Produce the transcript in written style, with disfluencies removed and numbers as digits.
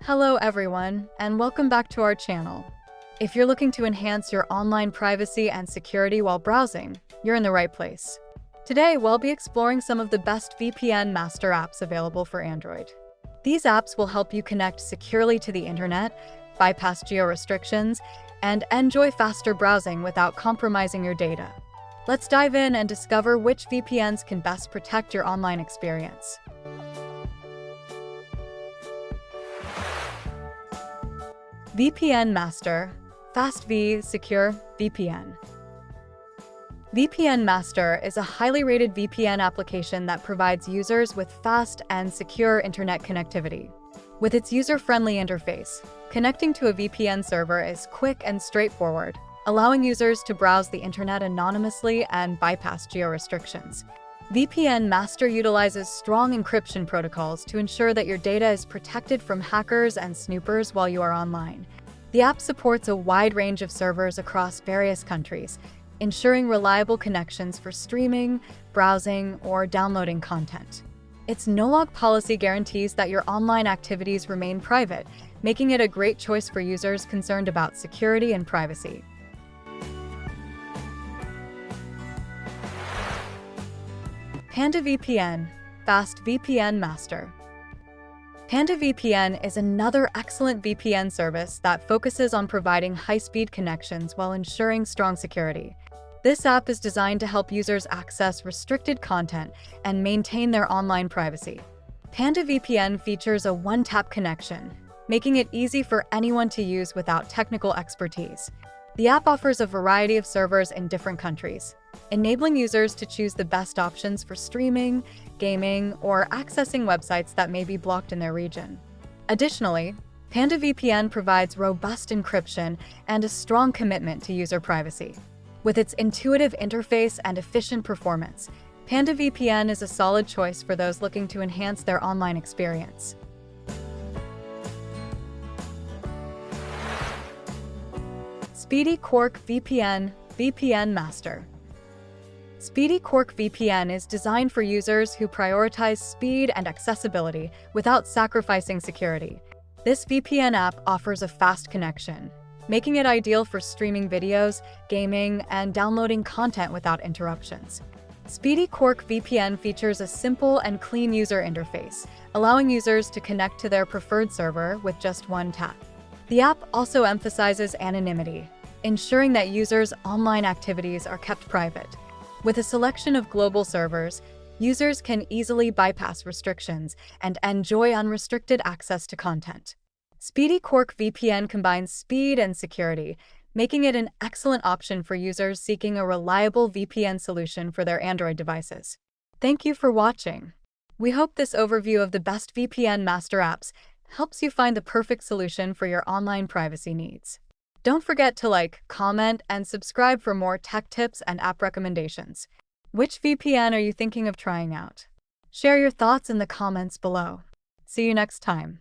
Hello everyone, and welcome back to our channel. If you're looking to enhance your online privacy and security while browsing, you're in the right place. Today, we'll be exploring some of the best VPN master apps available for Android. These apps will help you connect securely to the internet, bypass geo-restrictions, and enjoy faster browsing without compromising your data. Let's dive in and discover which VPNs can best protect your online experience. VPN Master, FastV Secure VPN. VPN Master is a highly rated VPN application that provides users with fast and secure internet connectivity. With its user-friendly interface, connecting to a VPN server is quick and straightforward, allowing users to browse the internet anonymously and bypass geo-restrictions. VPN Master utilizes strong encryption protocols to ensure that your data is protected from hackers and snoopers while you are online. The app supports a wide range of servers across various countries, ensuring reliable connections for streaming, browsing, or downloading content. Its no-log policy guarantees that your online activities remain private, making it a great choice for users concerned about security and privacy. PandaVPN, Fast VPN Master. PandaVPN is another excellent VPN service that focuses on providing high-speed connections while ensuring strong security. This app is designed to help users access restricted content and maintain their online privacy. PandaVPN features a one-tap connection, making it easy for anyone to use without technical expertise. The app offers a variety of servers in different countries, enabling users to choose the best options for streaming, gaming, or accessing websites that may be blocked in their region. Additionally, PandaVPN provides robust encryption and a strong commitment to user privacy. With its intuitive interface and efficient performance, PandaVPN is a solid choice for those looking to enhance their online experience. Speedy Quark VPN, VPN Master. Speedy Quark VPN is designed for users who prioritize speed and accessibility without sacrificing security. This VPN app offers a fast connection, making it ideal for streaming videos, gaming, and downloading content without interruptions. Speedy Quark VPN features a simple and clean user interface, allowing users to connect to their preferred server with just one tap. The app also emphasizes anonymity, ensuring that users' online activities are kept private. With a selection of global servers, users can easily bypass restrictions and enjoy unrestricted access to content. Speedy Quark VPN combines speed and security, making it an excellent option for users seeking a reliable VPN solution for their Android devices. Thank you for watching. We hope this overview of the best VPN master apps helps you find the perfect solution for your online privacy needs. Don't forget to like, comment, and subscribe for more tech tips and app recommendations. Which VPN are you thinking of trying out? Share your thoughts in the comments below. See you next time.